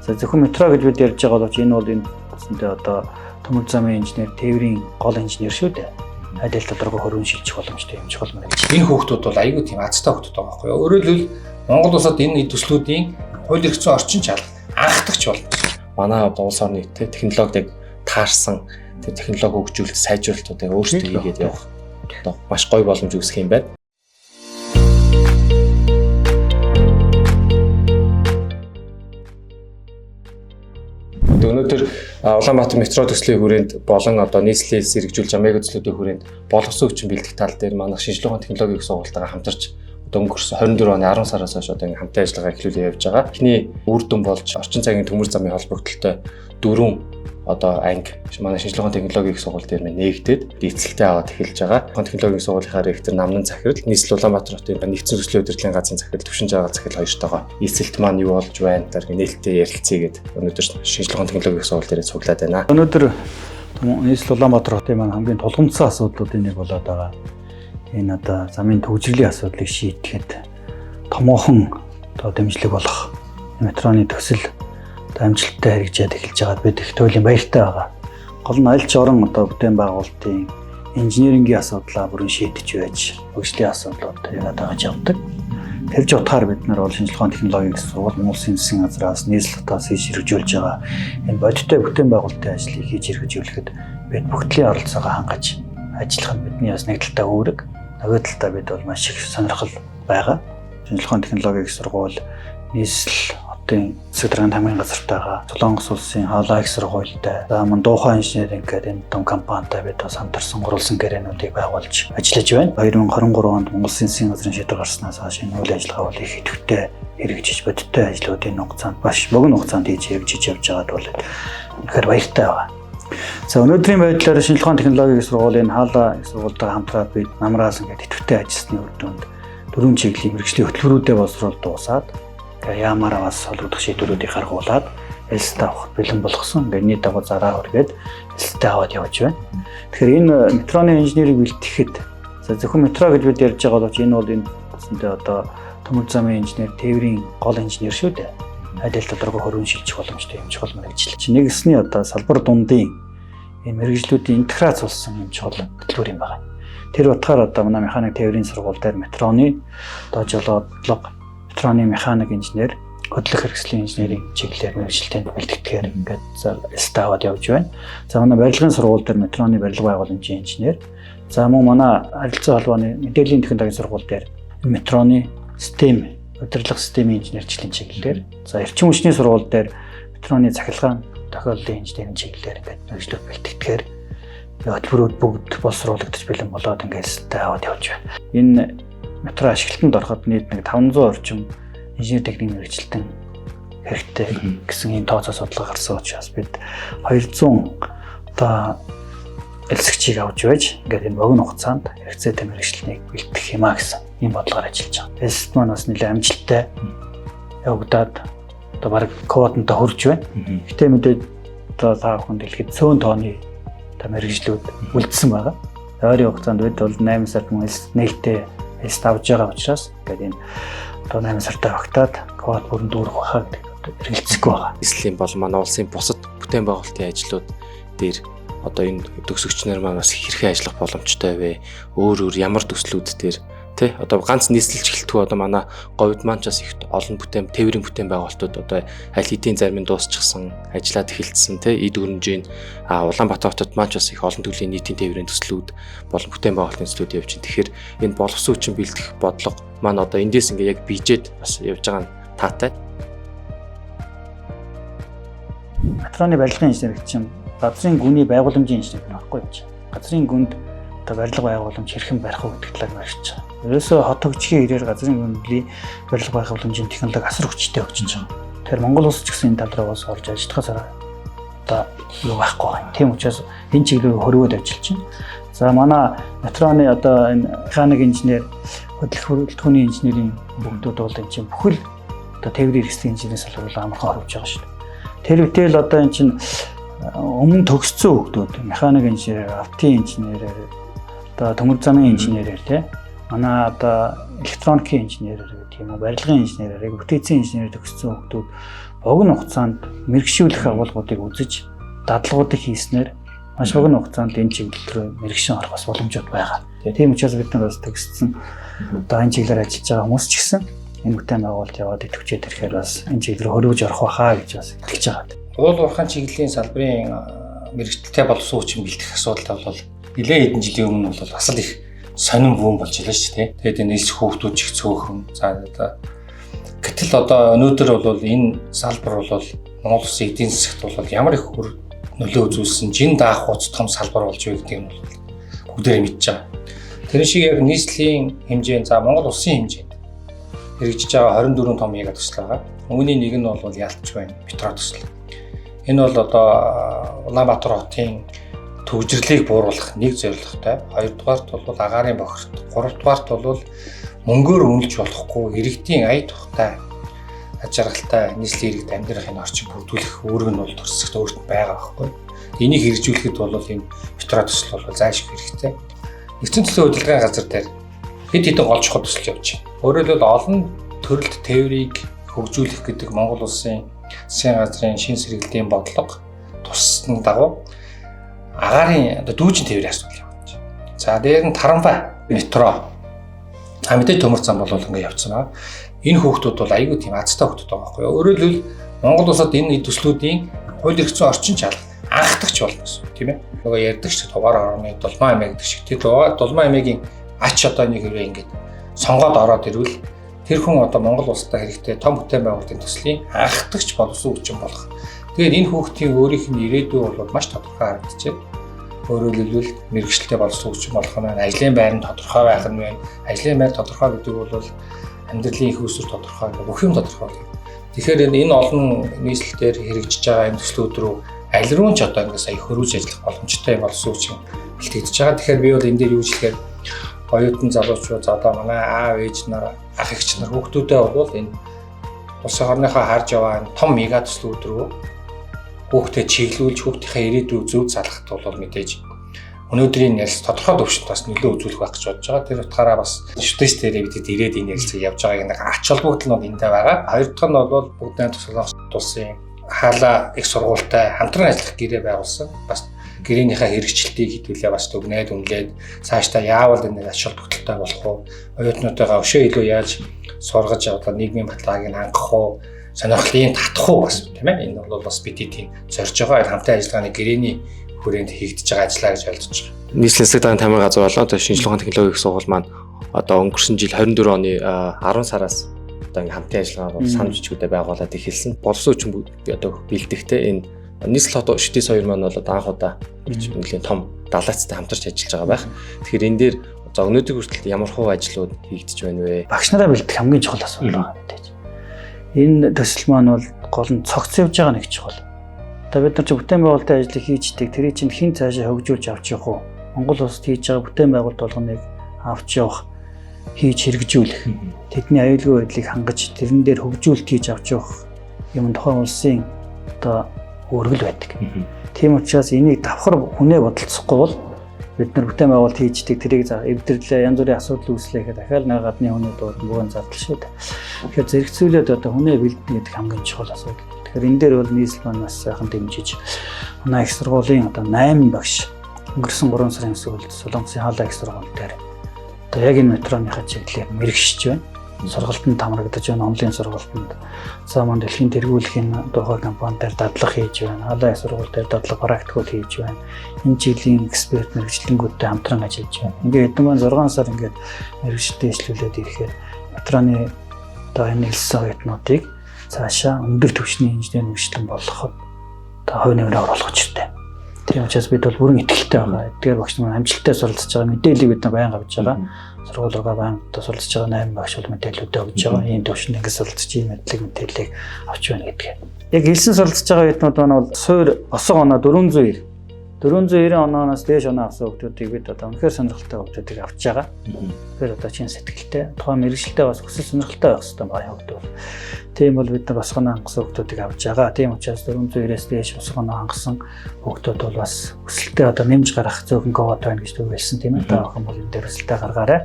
За зөвхөн метро гэж бид ярьж байгаа боловч энэ бол энэ одоо төмөр замын инженер, тээврийн гол инженер шүү дээ. Аль тодорхой хөрвөн шилжих боломжтой юм чухал мэргэжил. Энэ хүүхдүүд бол аюул тийм азтай хүүхдүүд байгаа байхгүй юу? Өөрөөр хэлбэл Монгол улсад энэ төслүүдийн хууль эрх зүйн орчин чалга анхдагч болно. Манай одоо улс орны технологиг таарсан технологи хөгжүүлэлт, сайжруулалтуудыг өөрсдөө хийгээд явах одоо маш гоё боломж үүсэх юм байна. Өнөөдөр Улаанбаатар метро төслийн хүрээнд болон одоо нийслэлийг сэргэжүүлж байгаа мега төслүүдийн хүрээнд боловсон хүчин бэлтгэх тал дээр манай шинжилгээ ухааны технологийн их сургуультайгаа хамтарч одоо өнгөрсөн 24 оны 10 сараас хойш одоо ингээм хамтын ажиллагаа эхлүүлээ явж байгаа. Эхний үр дүн болж орчин цагийн төмөр замын холбогдлолтой 4 одоо анги манай шинжилгээ ухааны технологийн их сургууль дээр нээгдээд эцэлтэй аваад эхэлж байгаа. Ухааны технологийн сургуулийн ректор Намнан Захирал, нийслэл Улаанбаатар хотын нэгдсэн төслийн удирдлагын газрын захирал Төвшин Жаагаал захирал хоёртойгоо эцэлт маань юу болж байна гэдэг нээлттэй ярилцъя гэдэг өнөөдөр шинжилгээ ухааны технологийн их сургууль дээр цуглаад байна. Өнөөдөр нийслэл Улаанбаатар хотын маань хамгийн тулгымдсан асуудлуудын нэг болоод байгаа. Энэ одоо замын төвжирлийн асуудлыг шийдэхэд томоохон одоо дэмжлэг болох метроны төсөл амжилттай хэрэгжээд эхэлж байгаад бид их туйлын баяртай байгаа. Гол нь аль ч орон одоо бүтээн байгуулалтын инженерингийн асуудлаа бүрэн шийдэж байж, хөгжлийн асуудлууд яриад байгаа явдаг. Тэр ч утгаар бид нар бол шинжилгээ ухааны технологийн сургууль улсын засгийн газраас нийслэл дотоос хийж хэрэгжүүлж байгаа энэ бодиттой бүтээн байгуулалтын ажлыг хийж хэрэгжүүлэхэд бид бүгдлийн оролцоогоо хангаж ажиллах нь бидний бас нэг талтай үүрэг, нөгөө талдаа бид бол маш их сонирхол байгаа. Шинжилгээ ухааны технологийн сургууль нийслэл засаг дарганы хамгийн газартайгаа Солонгос улсын хаалаа их сургуультай Дуухан инженеринг гэдэг энэ том компанитай бид бас хамтарсан гурвалсан гэрээнүүдийг байгуулж ажиллаж байна. 2023 онд Монгол Улсын засгийн газрын шийдвэр гарснаас хойш энэ үйл ажиллагаа бол их идэвхтэй хэрэгжиж бодиттой ажлуудын хугацаанд маш богино хугацаанд хийж хэрэгжиж явж байгаад бол үнэхээр баяртай байгаа. За өнөөдрийн байдлаар шинжилгээ ухааны технологийн сургуулийн хаалаа их сургуультай хамтраад бид намраас ингээд идэвхтэй ажилласны үр дүнд 4 чиглэлийн мэргэжлийн хөтөлбөрүүдэд боловсруулалт дуусаад яамаараа бас холбогдох шийдвэрүүдийг гаргуулад элстэй авах бэлэн болгосон. Энэний дагуу зараа хүргээд элстэй аваад явж байна. Тэгэхээр энэ метроны инженерийг бэлтгэхэд зөвхөн метро гэж бид ярьж байгаа боловч энэ бол энэ одоо төмөр замын инженер, тээврийн гол инженер шүү дээ. Аль тодорхой хөрвөн шилжих боломжтой юм чухал мэргэжил. Нэгсний одоо салбар дундын энэ мэргэжлүүдийн интеграц болсон юм чухал хөтөлбөр юм байна. Тэр утгаар одоо манай механик тээврийн сургууль дээр метроны одоо жолоодлого метроны механик инженер, хөдлөх хэрэгслийн инженерийн чиглэлээр мэргэжилтэнд бэлтгэхээр ингээд элстэй аваад явж байна. За манай барилгын сургууль дээр метроны барилга байгууламжийн инженер. За мөн манай харилцаа холбооны мэдээллийн технологийн сургууль дээр метроны систем, удирдлага системийн инженерчлийн чиглэлээр. За эрчим хүчний сургууль дээр метроны цахилгаан тохиолдлын инженерийн чиглэлээр ингээд мэргэжлүүд бэлтгэхээр хөтөлбөрүүд бүгд боловсруулагдаж бэлэн болоод ингээд элстэй аваад явж байна. Энэ метро ашиглалтанд ороход нийт нэг 500 орчим инженер техникийн мэргэжилтэн хэрэгтэй гэсэн ийм тооцоо судалгаа гарсан учраас бид 200 одоо элсэгчийг авч байж ингээд энэ богино хугацаанд хэрэгцээтэй мэргэжилтнийг бэлтгэх юмаа гэсэн ийм бодлогоор ажиллаж байгаа. Элсэд маань бас нэлээд амжилттай явагдаад одоо баг квотонтой хүрч байна. Гэтэ мэдээд одоо та бүхэн дэлхийд цөөн тооны одоо мэргэжлүүд үлдсэн байгаа. Ойрын хугацаанд бид бол 8 сард мөн нээлттэй элс авж байгаа учраас ингээд энэ одоо 8 сартай багтаад квот бүрэн дүүрэх байхаа гэдэг хэрэгэлцэхгүй байгаа. Нийслэлийн бол манай улсын бусад бүтээн байгуулалтын ажлууд дээр одоо энэ төгсөгчнөр маань бас хэрхэн ажиллах боломжтой вэ? Өөр ямар төслүүд дээр тий одоо ганц нийслэлч гэлтгүй одоо манай говьд маань ч бас их олон бүтээн тээврийн бүтээн байгуулалтууд одоо аль хэдийн зарим нь дуусчихсан, ажиллаад эхэлсэн тий эд хөрөнжийн Улаанбаатар хотод маань ч бас их олон төрлийн нийтийн тээврийн төслүүд болон бүтээн байгуулалтын төслүүд явж байна. Тэгэхээр энэ боловсон хүчин бэлтгэх бодлого маань одоо эндээс ингээ яг бийжээд бас явж байгаа нь таатай. Метроны барилгын инженер гэж чинь газрын гүний байгууламжийн инженер байхгүй юм чинь. Газрын гүнд одоо барилга байгууламж хэрхэн барих вэ гэдэг талаар ярьж байгаа. Ерөөсөө хот хөгжихийн ирээр газрын гүнлийн барилга байгууламжийн технологи асар хүчтэй хөгжиж байгаа. Тэгэхээр Монгол улс ч гэсэн энэ тал руу бас орж ажиллахаас одоо юу байхгүй байна. Тийм учраас энэ чиглэлээр хөрвөөд ажиллаж байна. За манай метроны одоо энэ механик инженер, хөдлөх бүрэлдэхүүний инженерийн бүгдүүд бол энэ чинь бүхэл одоо тээврийн хэрэгслийн инженерийн салбарлаа амархан орж байгаа шүү дээ. Тэр үтэл одоо энэ чинь өмнө төгссөн хүмүүс механик инженерээр, автын инженерээр, одоо төмөр замын инженерээр тий манай одоо электроникийн инженерээр гэх юм уу, барилгын инженерээр, бүтээцийн инженерээр төгссөн хүмүүс богино хугацаанд мэрэгшүүлэх агуулгуудыг үзэж, дадлагуудыг хийснээр маш богино хугацаанд энэ чиглэл рүү мэрэгшин орох бас боломжууд байгаа. Тийм учраас бид нар бас төгссөн одоо энэ чиглэлээр ажиллаж байгаа хүмүүс ч гэсэн энэ бүтээн байгуулалт яваад идэвхжээд ирэхээр бас энэ чиглэл рүү хөрвж орох байхаа гэж бас хэлж байгаа. Уул уурхайн чиглэлийн салбарын мэрэгчлээ боловсон хүчин бэлтгэх асуудал бол нэлээд хэдэн жилийн өмнө бол бас л их сонин бүүн болж байлаа шүү дээ. Тэгээд энэ нийс хүүхдүүд ч их цөөхөн. За одоо гэтэл одоо өнөөдөр бол энэ салбар бол Монгол Улсын эдийн засагт бол ямар их нөлөө үзүүлсэн жин даах хуц том салбар болж байгаа гэдэг нь бол бүгдээрээ мэдж байгаа. Тэр шиг яг нийслэлийн хэмжээнд за Монгол Улсын хэмжээнд хэрэгжиж байгаа 24 том мега төсөл байгаа. Үүний нэг нь бол Ялтч байна, метро төсөл. Энэ бол одоо Улаанбаатар хотын төвжирлийг бууруулах нэг зорилготой. Хоёрдугаарт бол агаарын бохирт, гуравдугаарт бол мөнгөөр үнэлж болохгүй иргэдийн ая тухтай аж аргалтай нийслэлийн иргэд амьдрахын орчин бүрдүүлэх үүрэг нь бол төрсөд өөрт нь байгаа байхгүй. Энийг хэрэгжүүлэхэд бол энэ метро төсөл бол зайлшгүй хэрэгтэй. Нэгдсэн төслийн удирдлагын газар дээр хэд хэдэн гол чухал төсөл явж байна. Өөрөөр хэлбэл олон төрөлт тээврийг хөгжүүлэх гэдэг Монгол Улсын засгийн газрын шин сэргэлтийн бодлого туссан дагуу агаарын одоо дүүжин тээврийн асуудал явж байна. За дээр нь Таранбай метро мэдээ төмөр зам бол ингээд явцсан байна. Энэ хүүхдүүд бол аюул тийм азтай хүүхдүүд байгаа байхгүй юу. Өөрөөр хэлбэл Монгол улсад энэ төслүүдийн хууль эрх зүйн орчин чалга анхдагч болно гэсэн үг тийм ээ. Нөгөө ярьдаг ч дугаар орны Дулмаа аймаг гэдэг шиг. Тэр Дулмаа аймагийн ач одоо нэг хэрэг ингээд сонгоод ороод ирвэл тэр хүн одоо Монгол улстай хэрэгтэй том бүтээн байгуулалтын төслийн анхдагч боловсон хүчин болох. Тэгээд энэ хүүхдийн өөрийнх нь ирээдүй бол маш тодорхой харагдчихэ. Өөрөөр хэлбэл мэрэгчлээ боловсон хүчин болох нь ажлын байр нь тодорхой байх нь байна. Ажлын байр тодорхой гэдэг бол амьдралын их усүр тодорхой бүх юм тодорхой. Тэгэхээр энэ олон нийслэлээр хэрэгжиж байгаа энэ төслүүд рүү аль руу ч одоо ингээд сая хөрвж ажиллах боломжтой боловсон хүчин бэлтгэж байгаа. Тэгэхээр би бол энэ дээр юу хэлэхээр оюутан залуучууд одоо манай аав ээж нар ах эгч нар хүүхдүүдээ бол энэ улсын орныхоо харж яваа том мега төслүүд рүү хүүхдэд чиглүүлж хүүхдийнхээ ирээдүйг зөв залгахт бол мэдээж өнөөдрийн ярилц тодорхой төвшөнд бас нөлөө үзүүлэх байх гэж бодож байгаа. Тэр утгаараа бас шүтээс дээрээ бид ирээд энэ ярилцыг явж байгааг нэг ач холбогдол нь бол эндээ байгаа. Хоёр дахь нь бол бүгд найрамд Солонгос улсын хаалаа их сургуультай хамтран ажиллах гэрээ байгуулсан. Бас гэрээнийхээ хэрэгжилтийг хэдүүлээ бас дүгнээд үнэлээд цаашдаа яавал энэ ач холбогдолтой болох уу? Оюутнуудаа өшөө илүү яаж сургаж одоо нийгмийн баталгааг нь хангах уу? Сонирхлын татах уу бас тийм ээ. Энэ бол бас бидний тийм зорж байгаа хамтын ажиллагааны гэрээний хүрээнд хийгдэж байгаа ажиллаа гэж ойлгож байгаа. Нийслэлийн засаг даргын тамирын газар болон одоо шинжилгээ ухааны технологийн их сургууль маань одоо өнгөрсөн жил 24 оны 10 сараас одоо ингээм хамтын ажиллагаа санал жижигүүдэд байгуулад эхэлсэн. Боловсон хүчин одоо бэлтгэхтэй энэ нийслэл хот шүтээс хоёр маань бол одоо анх удаа нэгэн том далайцтай хамтарч ажиллаж байгаа байх. Тэгэхээр энэ дээр за өнөөдөр хүртэл ямар хуу ажлууд хийгдэж байна вэ? Багш нараа бэлдэх хамгийн чухал асуудал байгаа мэдээж. Энэ төсөл маань бол гол нь цогц явж байгаа нэг чухал. Одоо бид нар ч бүтээн байгуулалтын ажлыг хийждэг. Тэрийг чинь хэн цаашаа хөгжүүлж авч явах уу? Монгол улсад хийж байгаа бүтээн байгуулалт болгоныг авч явах, хийж хэрэгжүүлэх. Тэдний аюулгүй байдлыг хангаж тэрэн дээр хөгжүүлэлт хийж авч явах юм тухайн улсын одоо өргөл байдаг. Тийм учраас энийг давхар хүнээ бодолцохгүй бол бид нар бүтээн байгуулалт хийждэг. Тэрийг эвдэрлээ янз бүрийн асуудал үүслэхэд дахиад нэг гадны хүнээ дууд бүгэн зардал шүү дээ. Тэгэхээр зэрэгцүүлээд одоо хүнээ бэлдэнэ гэдэг хамгийн чухал асуудал. Тэгэхээр энэ дээр бол нийслэл маань бас сайхан дэмжиж манай их сургуулийн одоо 8 багш өнгөрсөн 3 сарын сүүлд Солонгосын хаалаа их сургууль дээр одоо яг энэ метроныхаа чиглэлээр мэрэгшиж байна. Сургалтанд хамрагдаж байна, онлайн сургалтанд. За маань дэлхийн тэргүүлэхийн тухай компани дээр дадлага хийж байна. Хаалаа их сургууль дээр дадлага практикуд хийж байна. Энэ жилийн эксперт мэрэгчлэнгүүдтэй хамтран ажиллаж байна. Ингээд хэдэн маань 6 сар ингээд мэрэгчлээ дэвшлүүлээд ирэхээр метроны одоо энэ хэлсэн оюутнуудыг цаашаа өндөр түвшний инженер мэрэгчлэн болгоход одоо хувь нэмрээ оруулах учиртай. Тийм учраас бид бол бүрэн итгэлтэй байгаа. Эдгээр багш нар амжилттай суралцж байгаа мэдээллийг бид нар байнга авч байгаа. Сургууль руугаа байнга суралцж байгаа 8 багш бол мэдээллүүдээ өгж байгаа. Ийм түвшинд ингэ суралцж ийм мэдээллийг авч байна гэдгийг. Яг хэлсэн суралцж байгаа оюутнууд маань бол суур осго оноо 490 ононоос дээш оноо авсан хүүхдүүдийг бид одоо үнэхээр сонирхолтой хүүхдүүдийг авч байгаа. Тэгэхээр одоо чин сэтгэлтэй, тухайн мэрэгчлээ бас хүсэл сонирхолтой байх хэрэгтэй байгаа хүүхдүүд. Тийм бол бид нар босгоно хангасан хүүхдүүдийг авч байгаа. Тийм учраас 490-ээс дээш босгоно хангасан хүүхдүүд бол бас өсөлтөө одоо нэмж гарах зөвхөн ковод байна гэж төвлөсөн тийм ээ. Та охин бол энэ дээр өсөлтөө гаргаарай.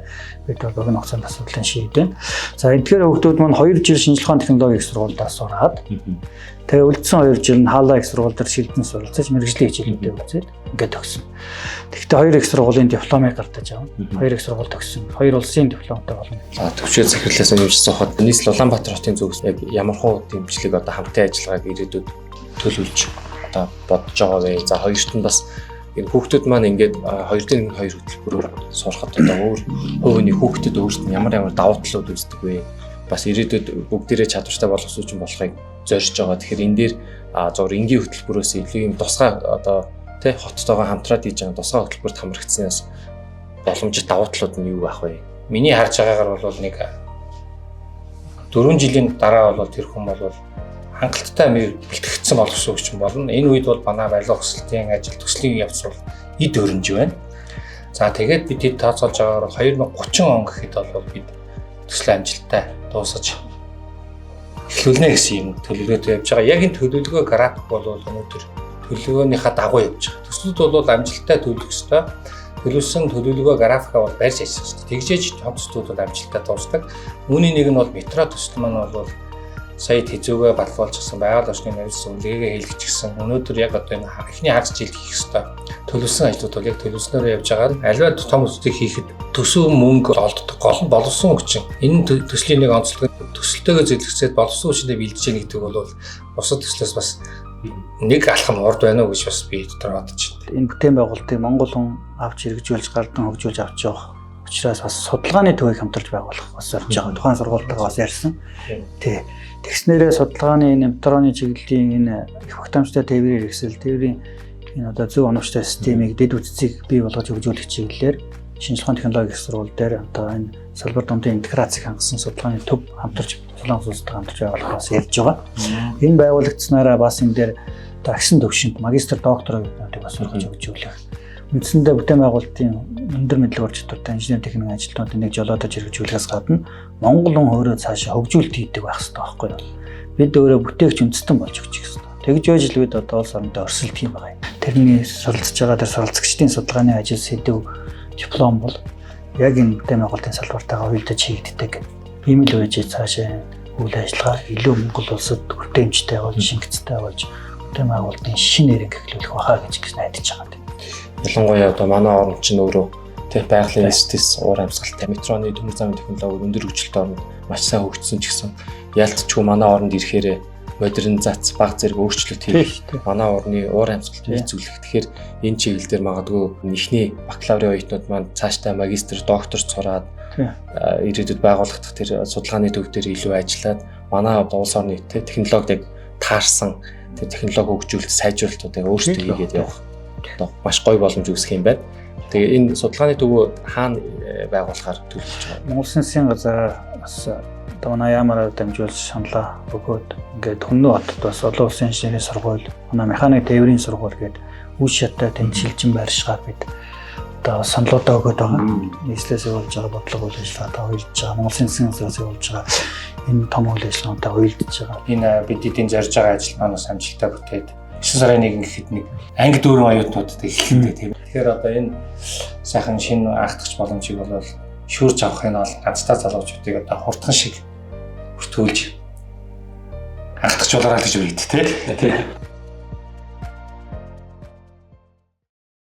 Бид бол богино хугацаанд асуудлыг шийдвэн. За эдгээр хүүхдүүд маань 2 жил шинжилгээ ухааны технологийн их сургуульд сураад тэгээ үлдсэн 2 жил нь хаалаа их сургууль дээр шилдэн суралцаж мэргэжлийн хичээлүүдээ үзээд ингээд төгсөн. Тэгэхдээ 2 их сургуулийн дипломыг гартаж авна. 2 их сургууль төгсөн. 2 улсын дипломтой болно. За төвчөө захирлаас нэмж суухад нийслэл Улаанбаатар хотын зүгээс яг ямархуу дэмжлэг одоо хамтын ажиллагааг ирээдүйд төлөвлөж одоо бодож байгаа вэ? За хоёрт нь бас энэ хүүхдүүд маань ингээд 2-ын 2 хөтөлбөрөөр сурахад одоо өөр хувийн хүүхдэд өөрсдөд ямар давуу талууд үздэг вэ? Бас ирээдүйд бүгдээрээ чадвартай боловсруулж болохыг зорж байгаа. Тэгэхээр энэ дээр зур энгийн хөтөлбөрөөс илүү юм тусгай одоо тий хоттойгоо хамтраад хийж байгаа тусгай хөтөлбөрт хамрагдсанаас боломжит давуу талууд нь юу байх вэ? Миний харж байгаагаар бол нэг 4 жилийн дараа бол тэр хүн бол хангалттай бэлтгэгдсэн боловсруулагч болно. Энэ үед бол манай барилга хөсөлтийн ажил төслийн явц бол эд өрнж байна. За тэгээд бид хэд тооцоолж байгаагаар 2030 он гэхэд бол бид төслийн амжилттай дуусгаж эхлүүлнэ гэсэн юм төлөвлөгөөтэй явж байгаа. Яг энэ төлөвлөгөө график бол өнөөдөр төлөвлөгөөнийхөө дагуу явж байгаа. Төслүүд бол амжилттай төлөвлөх ёстой. Төлөвлөсөн төлөвлөгөө графикаа бол барьж ажиллах ёстой. Тэгжээж төслүүд бол амжилттай дуусдаг. Үүний нэг нь бол метро төсөл маань бол сая тэзүүгээ батлуулж гисэн байгаль орчны нэрсэн үлгээгээ хийлгэчихсэн. Өнөөдөр яг одоо энэ эхний хагас жилд хийх ёстой. Төлөвлөсөн ажлууд бол яг төлөвлөснөөрөө явж байгаа. Аливаа том төслийг хийхэд төсөв мөнгө олддог гол нь боловсон хүчин. Энэ төслийн нэг онцлог төсөлтөөгөө зөвлөсөд боловсон хүчтэй бэлдэж яах гэдэг бол бусад төслөөс бас нэг алхам урд байна уу гэж бас би дотор бодож байна. Энэ бүтээн байгуулалтыг Монгол хүн авч хэрэгжүүлж гардан хөгжүүлж авч явах учраас бас судалгааны төвийг хамтарч байгуулах бас зорж байгаа. Тухайн сургуультайгаа бас ярьсан. Тий. Тэгснээрээ судалгааны энэ метроны чиглэлийн энэ их багтаамжтай тээврийн хэрэгсэл, тээврийн энэ одоо зөв оновчтой системийг дэд үтцийг бий болгож хөгжүүлэх чиглэлээр шинжилгээ ухааны технологийн их сургууль дээр одоо энэ салбар дундын интеграцийг хангасан судалгааны төв хамтарч Солонгос улстай хамтарч байгуулахаас ярьж байгаа. Энэ байгуулагдсанараа бас энэ дээр одоо агшин төвшөнд магистр доктор оюутнуудыг бас сургаж хөгжүүлэх. Үндсэндээ бүтээн байгуулалтын өндөр мэдлэг чадвартай инженер техникийн ажилтнуудыг нэг жолоодож хэрэгжүүлэхээс гадна Монгол хүн өөрөө цаашаа хөгжүүлэлт хийдэг байх хэрэгтэй байхгүй юу? Бид өөрөө бүтээгч үндэстэн болж өгч гэсэн. Тэгж байж л бид одоо улс орондоо өрсөлдөх юм байна. Тэрний суралцж байгаа тэр суралцагчдын судалгааны ажил сэдв диплом бол яг энэ бүтээн байгуулалтын салбартайгаа уялдаж хийгддэг. Ийм л байж цаашаа үйл ажиллагаа илүү Монгол улсад хүртээмжтэй болж, шингэцтэй болж бүтээн байгуулалтын шинэ нэрийг эхлүүлэх байхаа гэж найдаж байгаа. Ялангуяа одоо манай орн чинь өөрөө тэр байгалийн эстэс уур амьсгалтай метроны төмөр замын технологи өндөр хөгжилтэй орнд маш сайн хөгжсөн ч гэсэн ялцчгүй манай оронд ирэхээр модернизац баг зэрэг өөрчлөлт хийх манай орны уур амьсгалт нийцүүлэх. Тэгэхээр энэ чиглэл дээр магадгүй эхний бакалаврын оюутнууд маань цаашдаа магистр, доктор сураад ирээдүйд байгуулах тэр судалгааны төв дээр илүү ажиллаад манай улс орны технологиг таарсан тэр технологи хөгжүүлэлт, сайжруулалтуудыг өөрсдөө хийгээд явах маш гоё боломж үүсэх юм байна. Тэгээ энэ судалгааны төвөө хаана байгуулахаар төлөвлөж байгаа? Монгол Улсын газраас манай ямаараа дамжуулж саналаа өгөөд ингээд Хүннү хотод бас олон улсын инженерийн сургууль, манай механик тээврийн сургууль гээд үе шаттай тэнд шилжин байршгаад бид одоо саналуудаа өгөөд байгаа. Нийслэлээс явуулж байгаа бодлого үйл ажиллагаатай уялдж байгаа. Монгол Улсын газраас явуулж байгаа энэ том үйл ажиллагаатай уялдж байгаа. Энэ бид эдийн зорж байгаа ажил маань бас амжилттай бүтээд 9 сарын 1 гэхэд нэг анги дүүрэн оюутнуудад эхэлдэг тийм. Тэгэхээр одоо энэ сайхан шинэ анхдагч боломжийг бол шүүрж авахын бол ганцтай залуучуудыг одоо хурдхан шиг бүртгүүлж анхдагч болоорой гэж үгийд тийм.